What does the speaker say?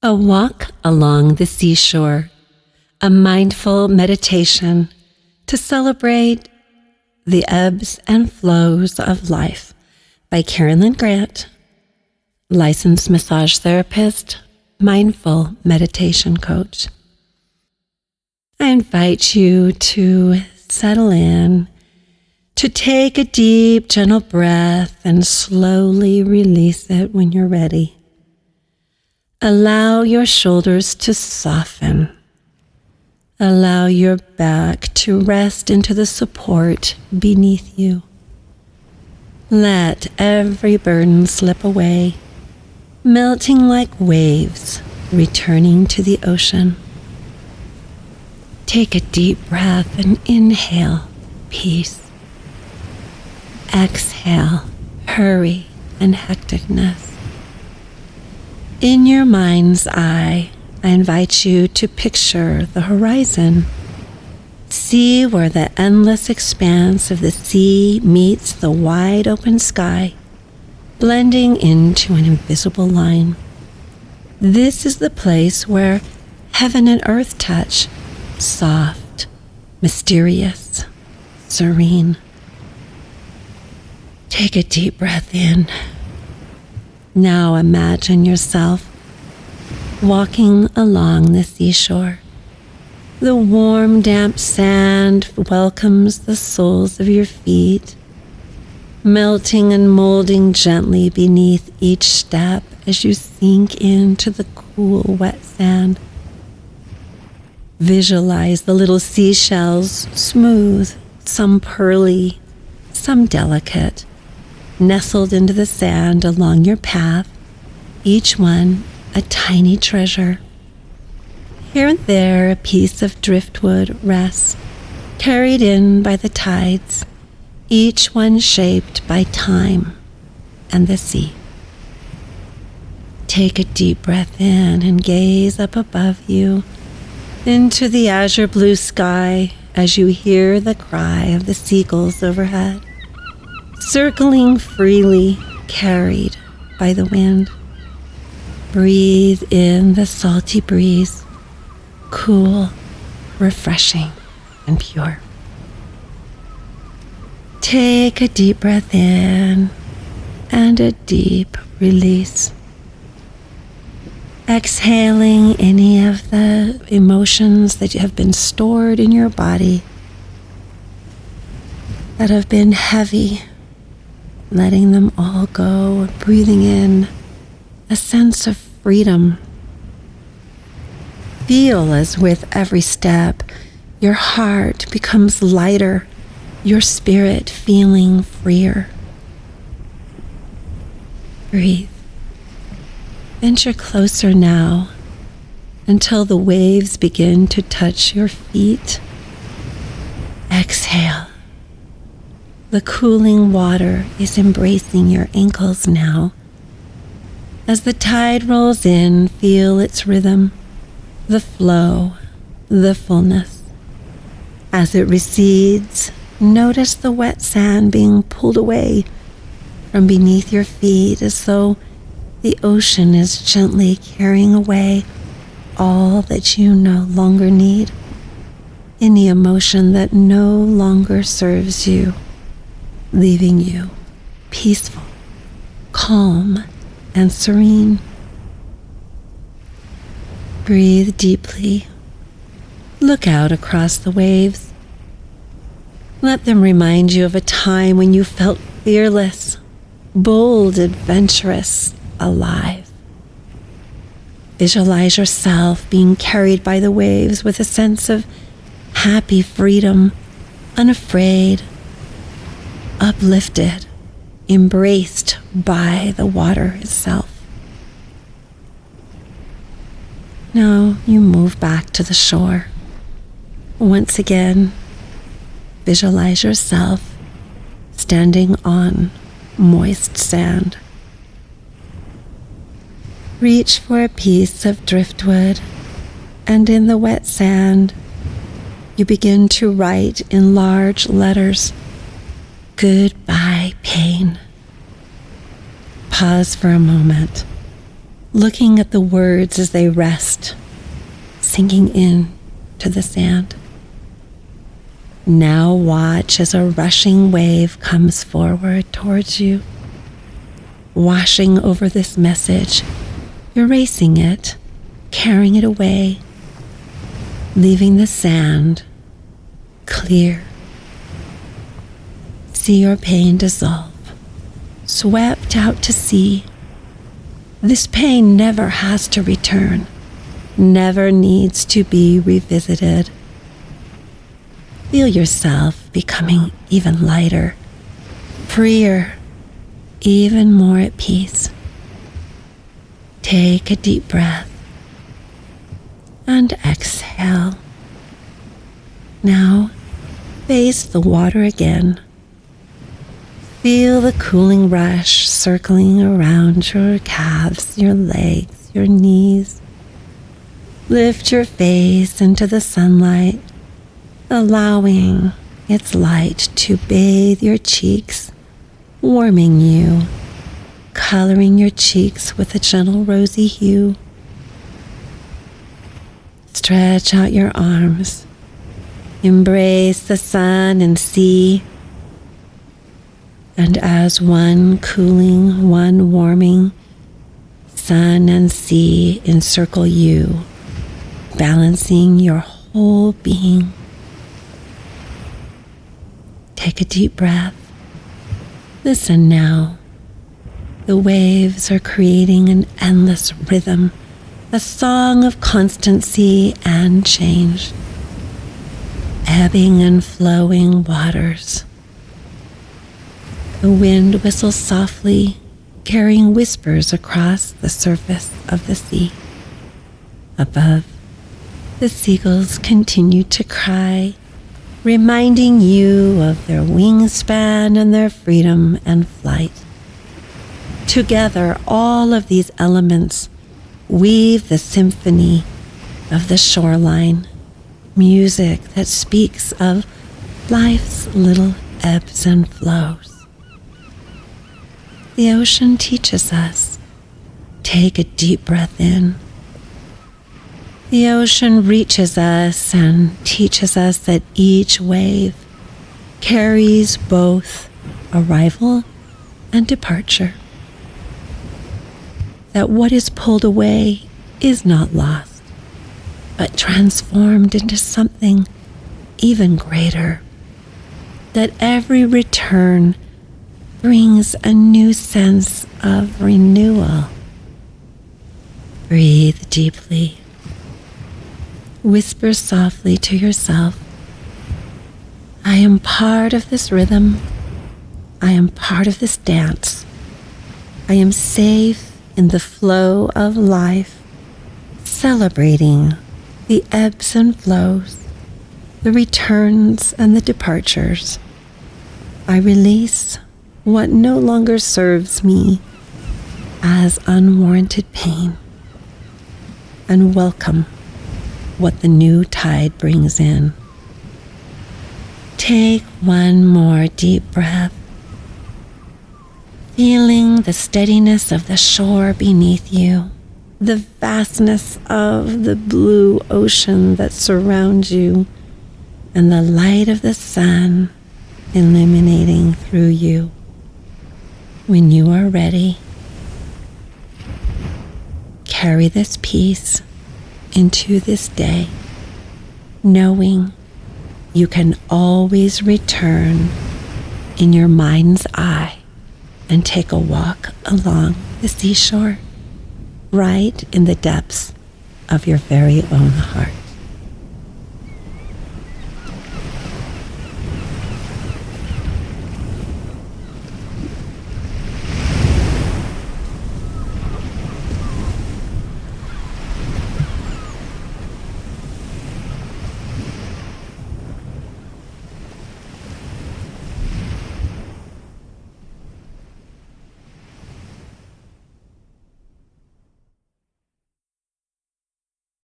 A walk along the seashore, a mindful meditation to celebrate the ebbs and flows of life by Carolyn Grant, licensed massage therapist, mindful meditation coach. I invite you to settle in, to take a deep, gentle breath and slowly release it when you're ready. Allow your shoulders to soften. Allow your back to rest into the support beneath you. Let every burden slip away, melting like waves returning to the ocean. Take a deep breath and inhale peace. Exhale hurry and hecticness. In your mind's eye, I invite you to picture the horizon. See where the endless expanse of the sea meets the wide open sky, blending into an invisible line. This is the place where heaven and earth touch, soft, mysterious, serene. Take a deep breath in. Now imagine yourself walking along the seashore. The warm, damp sand welcomes the soles of your feet, melting and molding gently beneath each step as you sink into the cool, wet sand. Visualize the little seashells, smooth, some pearly, some delicate, nestled into the sand along your path, each one a tiny treasure. Here and there a piece of driftwood rests, carried in by the tides, each one shaped by time and the sea. Take a deep breath in and gaze up above you into the azure blue sky as you hear the cry of the seagulls overhead, circling freely, carried by the wind. Breathe in the salty breeze, cool, refreshing, and pure. Take a deep breath in and a deep release. Exhaling any of the emotions that have been stored in your body that have been heavy, letting them all go, breathing in a sense of freedom. Feel as with every step, your heart becomes lighter, your spirit feeling freer. Breathe. Venture closer now until the waves begin to touch your feet. Exhale. The cooling water is embracing your ankles now. As the tide rolls in, feel its rhythm, the flow, the fullness. As it recedes, notice the wet sand being pulled away from beneath your feet as though the ocean is gently carrying away all that you no longer need, any emotion that no longer serves you, leaving you peaceful, calm, and serene. Breathe deeply. Look out across the waves. Let them remind you of a time when you felt fearless, bold, adventurous, alive. Visualize yourself being carried by the waves with a sense of happy freedom, unafraid, uplifted, embraced by the water itself. Now you move back to the shore. Once again, visualize yourself standing on moist sand. Reach for a piece of driftwood, and in the wet sand, you begin to write in large letters, "Goodbye, pain." Pause for a moment. looking at the words as they rest, sinking in to the sand. Now watch as a rushing wave comes forward towards you, washing over this message, erasing it, carrying it away, leaving the sand clear. See your pain dissolve, swept out to sea. This pain never has to return, never needs to be revisited. Feel yourself becoming even lighter, freer, even more at peace. Take a deep breath and exhale. Now, face the water again. Feel the cooling rush circling around your calves, your legs, your knees. Lift your face into the sunlight, allowing its light to bathe your cheeks, warming you, coloring your cheeks with a gentle rosy hue. Stretch out your arms. Embrace the sun and sea. And as one cooling, one warming, sun and sea encircle you, balancing your whole being. Take a deep breath. Listen now. The waves are creating an endless rhythm, a song of constancy and change. Ebbing and flowing waters. The wind whistles softly, carrying whispers across the surface of the sea. Above, the seagulls continue to cry, reminding you of their wingspan and their freedom and flight. Together, all of these elements weave the symphony of the shoreline, music that speaks of life's little ebbs and flows. The ocean teaches us. Take a deep breath in. The ocean reaches us and teaches us that each wave carries both arrival and departure. That what is pulled away is not lost, but transformed into something even greater. That every return brings a new sense of renewal. Breathe deeply. Whisper softly to yourself, I am part of this rhythm. I am part of this dance. I am safe in the flow of life, celebrating the ebbs and flows, the returns and the departures. I release what no longer serves me as unwarranted pain, and welcome what the new tide brings in. Take one more deep breath, feeling the steadiness of the shore beneath you, the vastness of the blue ocean that surrounds you, and the light of the sun illuminating through you. When you are ready, carry this peace into this day, knowing you can always return in your mind's eye and take a walk along the seashore, right in the depths of your very own heart.